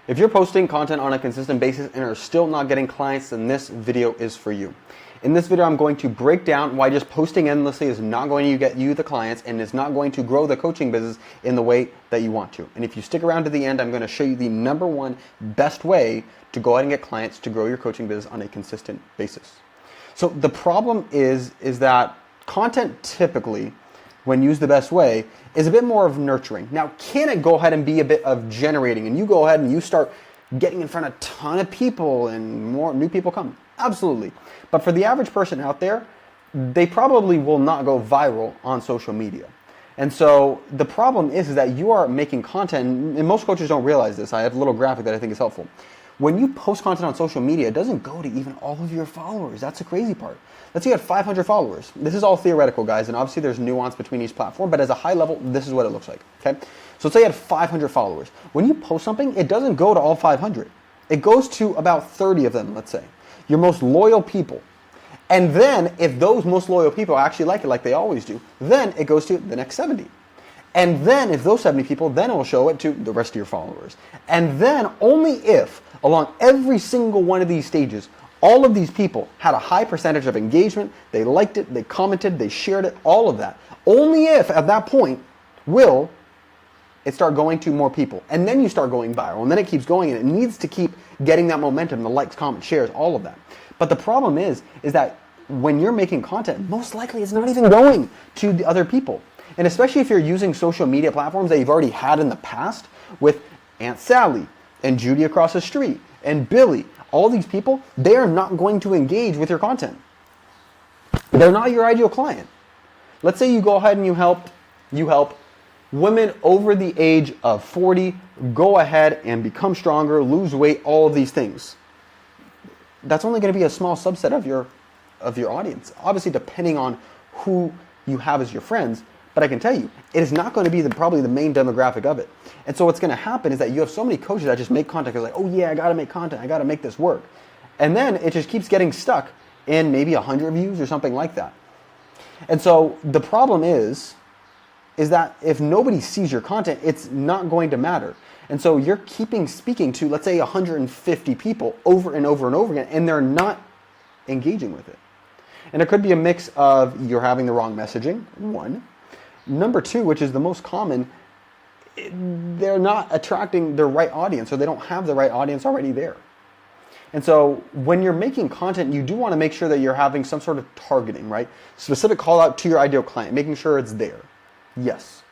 If you're posting content on a consistent basis and are still not getting clients, then this video is for you. In this video, I'm going to break down why just posting endlessly is not going to get you the clients and is not going to grow the coaching business in the way that you want to. And if you stick around to the end, I'm going to show you the number one best way to go ahead and get clients to grow your coaching business on a consistent basis. So the problem is that content typically, when used the best way, is a bit more of nurturing. Now, can it go ahead and be a bit of generating and you go ahead and you start getting in front of a ton of people and more new people come? Absolutely. But for the average person out there, they probably will not go viral on social media. And so the problem is that you are making content, and most coaches don't realize this. I have a little graphic that I think is helpful. When you post content on social media, it doesn't go to even all of your followers. That's the crazy part. Let's say you have 500 followers. This is all theoretical, guys, and obviously there's nuance between each platform, but as a high level, this is what it looks like, okay? So let's say you had 500 followers. When you post something, it doesn't go to all 500. It goes to about 30 of them, let's say, your most loyal people. And then if those most loyal people actually like it like they always do, then it goes to the next 70. And then if those 70 people, then it will show it to the rest of your followers. And then only if, along every single one of these stages, all of these people had a high percentage of engagement, they liked it, they commented, they shared it, all of that. Only if at that point will it start going to more people. And then you start going viral. And then it keeps going and it needs to keep getting that momentum, the likes, comments, shares, all of that. But the problem is that when you're making content, most likely it's not even going to the other people. And especially if you're using social media platforms that you've already had in the past with Aunt Sally and Judy across the street and Billy, all these people, they are not going to engage with your content. They're not your ideal client. Let's say you go ahead and you help women over the age of 40 go ahead and become stronger, lose weight, all of these things. That's only going to be a small subset of your audience. Obviously, depending on who you have as your friends, but I can tell you, it is not going to be probably the main demographic of it. And so what's going to happen is that you have so many coaches that just make content. They're like, oh yeah, I got to make content. I got to make this work. And then it just keeps getting stuck in maybe 100 views or something like that. And so the problem is that if nobody sees your content, it's not going to matter. And so you're speaking to, let's say, 150 people over and over and over again, and they're not engaging with it. And it could be a mix of you're having the wrong messaging, one. Number two, which is the most common, they're not attracting the right audience, or they don't have the right audience already there. And so when you're making content, you do want to make sure that you're having some sort of targeting, right? Specific call out to your ideal client, making sure it's there. Yes.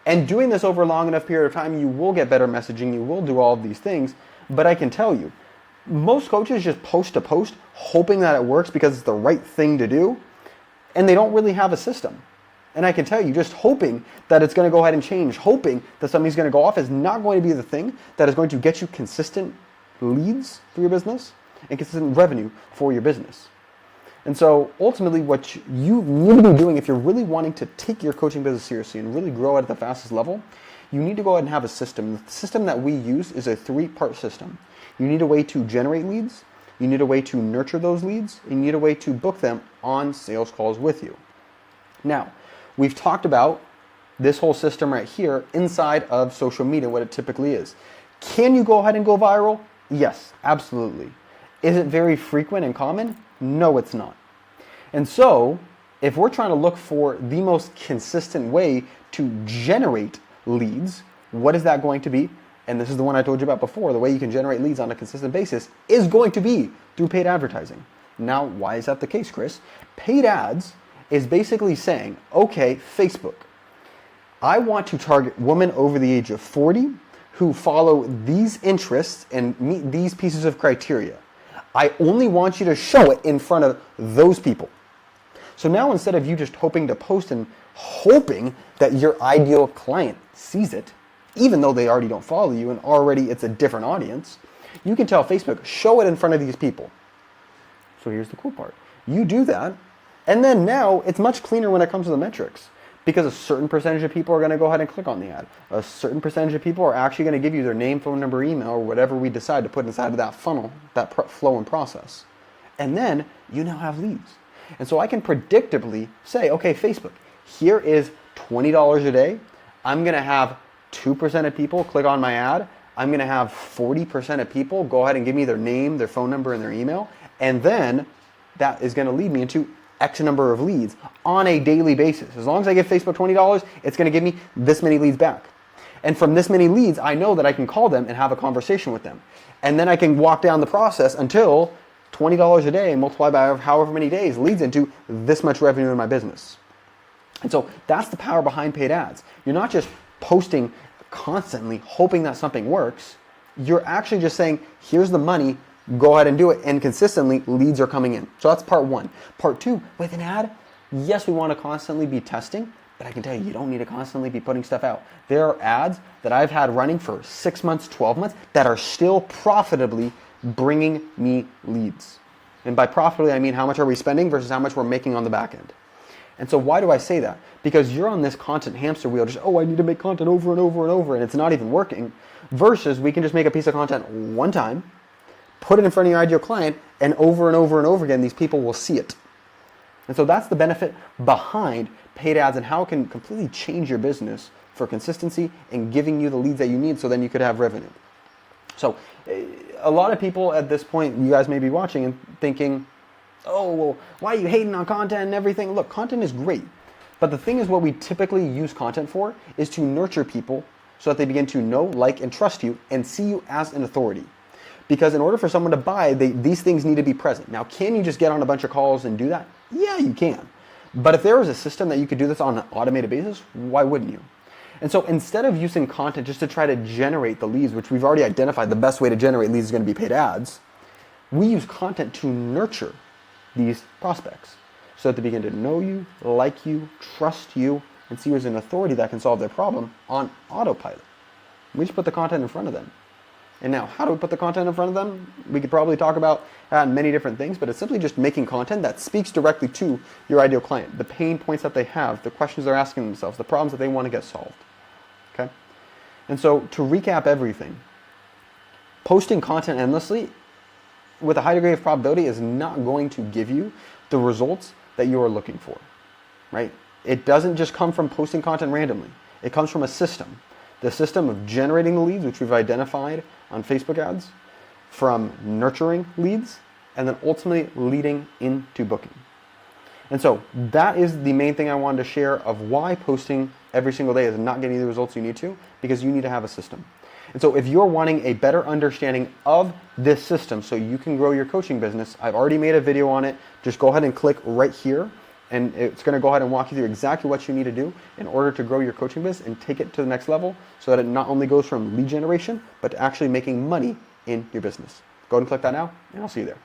And doing this over a long enough period of time, you will get better messaging, you will do all of these things. But I can tell you, most coaches just post to post, hoping that it works because it's the right thing to do, and they don't really have a system. And I can tell you, just hoping that it's going to go ahead and change, hoping that something's going to go off is not going to be the thing that is going to get you consistent leads for your business and consistent revenue for your business. And so ultimately what you need to be doing if you're really wanting to take your coaching business seriously and really grow it at the fastest level, you need to go ahead and have a system. The system that we use is a 3-part system. You need a way to generate leads, you need a way to nurture those leads, and you need a way to book them on sales calls with you. Now, we've talked about this whole system right here inside of social media, what it typically is. Can you go ahead and go viral? Yes, absolutely. Is it very frequent and common? No, it's not. And so, if we're trying to look for the most consistent way to generate leads, what is that going to be? And this is the one I told you about before. The way you can generate leads on a consistent basis is going to be through paid advertising. Now, why is that the case, Chris? Paid ads is basically saying, okay, Facebook, I want to target women over the age of 40 who follow these interests and meet these pieces of criteria. I only want you to show it in front of those people. So now instead of you just hoping to post and hoping that your ideal client sees it, even though they already don't follow you and already it's a different audience, you can tell Facebook, show it in front of these people. So here's the cool part. You do that, and then now it's much cleaner when it comes to the metrics, because a certain percentage of people are going to go ahead and click on the ad. A certain percentage of people are actually going to give you their name, phone number, email, or whatever we decide to put inside of that funnel, that flow and process. And then you now have leads. And so I can predictably say, okay, Facebook, here is $20 a day. I'm going to have 2% of people click on my ad. I'm going to have 40% of people go ahead and give me their name, their phone number, and their email. And then that is going to lead me into X number of leads on a daily basis. As long as I give Facebook $20, it's going to give me this many leads back. And from this many leads, I know that I can call them and have a conversation with them. And then I can walk down the process until $20 a day multiplied by however many days leads into this much revenue in my business. And so that's the power behind paid ads. You're not just posting constantly hoping that something works. You're actually just saying, here's the money, go ahead and do it. And consistently, leads are coming in. So that's part one. Part two, with an ad, yes, we want to constantly be testing, but I can tell you, you don't need to constantly be putting stuff out. There are ads that I've had running for 6 months, 12 months that are still profitably bringing me leads. And by profitably, I mean how much are we spending versus how much we're making on the back end. And so why do I say that? Because you're on this content hamster wheel, just, I need to make content over and over and over, and it's not even working, versus we can just make a piece of content one time, put it in front of your ideal client, and over and over and over again, these people will see it. And so that's the benefit behind paid ads and how it can completely change your business for consistency and giving you the leads that you need so then you could have revenue. So a lot of people at this point, you guys may be watching and thinking, oh, well, why are you hating on content and everything? Look, content is great. But the thing is, what we typically use content for is to nurture people so that they begin to know, like, and trust you and see you as an authority. Because in order for someone to buy, these things need to be present. Now, can you just get on a bunch of calls and do that? Yeah, you can. But if there was a system that you could do this on an automated basis, why wouldn't you? And so instead of using content just to try to generate the leads, which we've already identified the best way to generate leads is going to be paid ads, we use content to nurture these prospects so that they begin to know you, like you, trust you, and see you as an authority that can solve their problem on autopilot. We just put the content in front of them. And now, how do we put the content in front of them? We could probably talk about many different things, but it's simply just making content that speaks directly to your ideal client, the pain points that they have, the questions they're asking themselves, the problems that they want to get solved. Okay? And so, to recap everything, posting content endlessly with a high degree of probability is not going to give you the results that you are looking for, right? It doesn't just come from posting content randomly. It comes from a system. The system of generating the leads, which we've identified on Facebook ads, from nurturing leads, and then ultimately leading into booking. And so that is the main thing I wanted to share of why posting every single day is not getting the results you need to, because you need to have a system. And so if you're wanting a better understanding of this system so you can grow your coaching business, I've already made a video on it. Just go ahead and click right here, and it's going to go ahead and walk you through exactly what you need to do in order to grow your coaching business and take it to the next level so that it not only goes from lead generation, but to actually making money in your business. Go ahead and click that now, and I'll see you there.